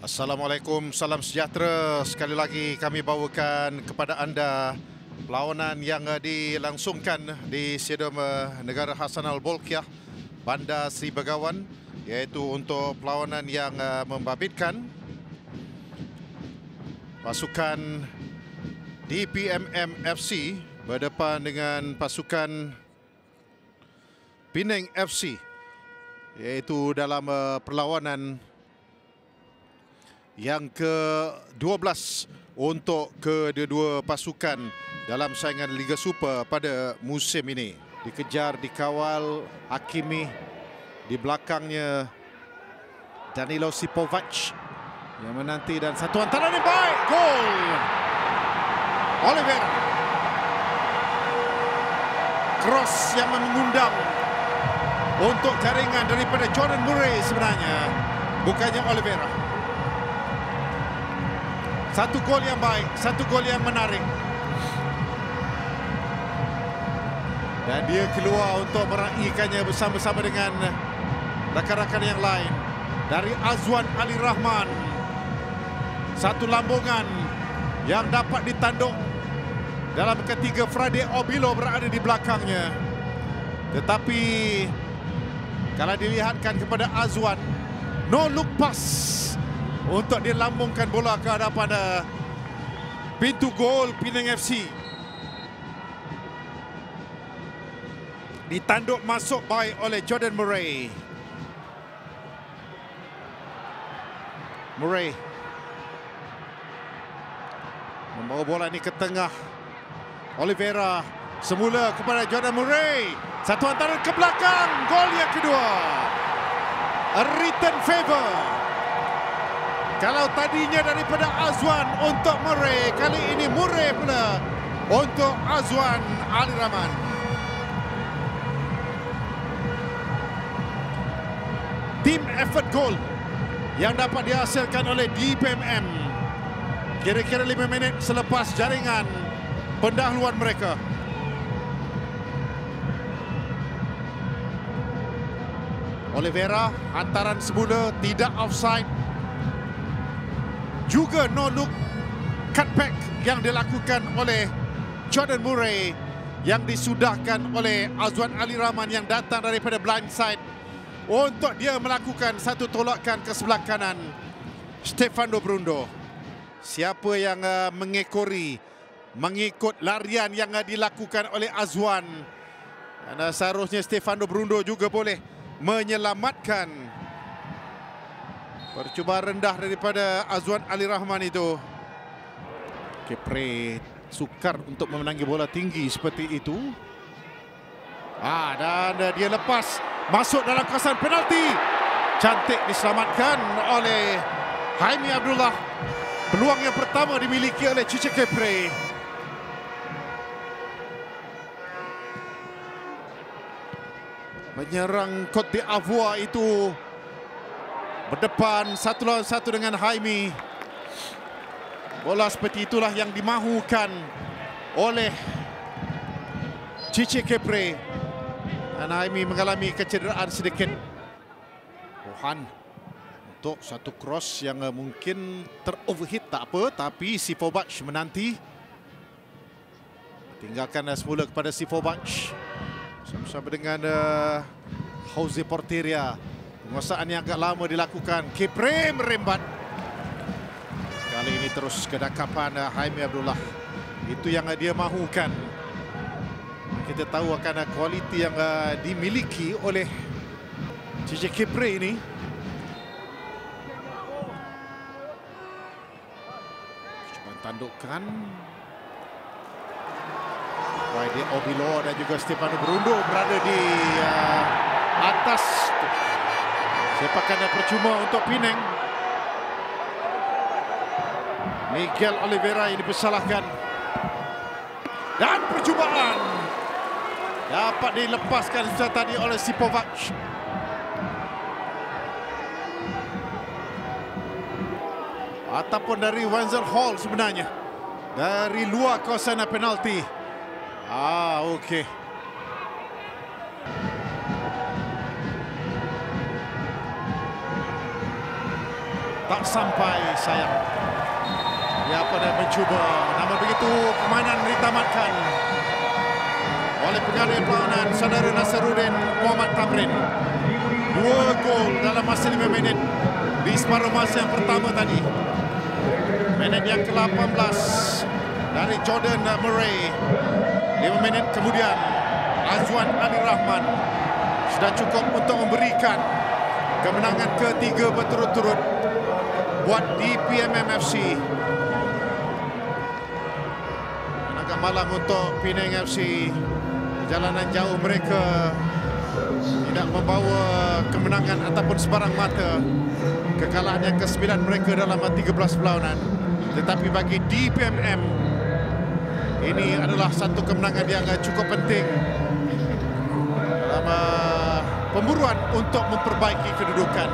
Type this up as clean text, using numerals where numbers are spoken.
Assalamualaikum, salam sejahtera. Sekali lagi kami bawakan kepada anda perlawanan yang dilangsungkan di Stadium Negara Hassanal Bolkiah, Bandar Seri Begawan, iaitu untuk perlawanan yang membabitkan pasukan DPMM FC berdepan dengan pasukan Penang FC, iaitu dalam perlawanan yang ke-12 untuk kedua-dua pasukan dalam saingan Liga Super pada musim ini. Dikejar, dikawal Hakimi, di belakangnya Danilo Sipovac yang menanti, dan satu hantaran yang baik, gol Oliveira. Cross yang mengundang untuk jaringan daripada Jordan Murray sebenarnya, bukannya Oliveira. Satu gol yang baik, satu gol yang menarik. Dan dia keluar untuk meraihkannya bersama-sama dengan rakan-rakan yang lain. Dari Azwan Ali Rahman. Satu lambungan yang dapat ditanduk dalam ketiga. Frade Obilo berada di belakangnya. Tetapi kalau dilihatkan kepada Azwan, no look pass untuk dilambungkan bola ke hadapan pintu gol Penang FC. Ditanduk masuk baik oleh Jordan Murray. Murray membawa bola ini ke tengah. Oliveira semula kepada Jordan Murray. Satu hantaran ke belakang. Gol yang kedua. A return favor. Kalau tadinya daripada Azwan untuk Murray, kali ini Murray pula untuk Azwan Ali Rahman. Team effort goal yang dapat dihasilkan oleh DPMM kira-kira 5 minit selepas jaringan pendahuluan mereka. Oliveira, hantaran semula tidak offside. Juga no look cutback yang dilakukan oleh Jordan Murray yang disudahkan oleh Azwan Ali Rahman yang datang daripada blind side untuk dia melakukan satu tolakan ke sebelah kanan Stefano Brundo. Siapa yang mengikut larian yang dilakukan oleh Azwan, dan seharusnya Stefano Brundo juga boleh menyelamatkan percubaan rendah daripada Azwan Ali Rahman itu. Kepre sukar untuk memenangi bola tinggi seperti itu. Dan dia lepas masuk dalam kawasan penalti. Cantik diselamatkan oleh Haimi Abdullah. Peluang yang pertama dimiliki oleh Cici Kepre. Menyerang Côte d'Ivoire itu berdepan satu lawan satu dengan Haimi. Bola seperti itulah yang dimahukan oleh Cici Kepre. Dan Haimi mengalami kecederaan sedikit. Rohan untuk satu cross yang mungkin teroverhit, tak apa. Tapi Sipovac menanti. Tinggalkan semula kepada Sipovac. Bersama dengan Jose Porteria. Penguasaan yang agak lama dilakukan. Kepre merembat. Kali ini terus kedakapan Haimi Abdullah. Itu yang dia mahukan. Kita tahu akan kualiti yang dimiliki oleh Cici Kepre ini. Cuba tandukkan. Frade Obilo dan juga Stefano Brundo berada di atas. Sepakan percuma untuk Penang. Miguel Oliveira yang dipersalahkan. Dan percubaan dapat dilepaskan sejak tadi oleh Sipovac. Ataupun dari Wenzel Hall sebenarnya. Dari luar kawasan penalti. Okey. tak sampai sayang. Dia pada mencuba, namun begitu permainan ditamatkan oleh pengalih perlawanan saudara Nasaruddin Muhammad Tamrin. 2 gol dalam masa 5 minit di separuh masa yang pertama tadi. Minit yang ke-18 dari Jordan Murray. 5 minit kemudian Azwan Ali Rahman sudah cukup untuk memberikan kemenangan ketiga berturut-turut buat DPMM FC. Agak malang untuk Penang FC. Perjalanan jauh mereka tidak membawa kemenangan ataupun sebarang mata. Kekalahan yang ke-9 mereka dalam 13 perlawanan. Tetapi bagi DPMM, ini adalah satu kemenangan yang cukup penting dalam pemburuan untuk memperbaiki kedudukan.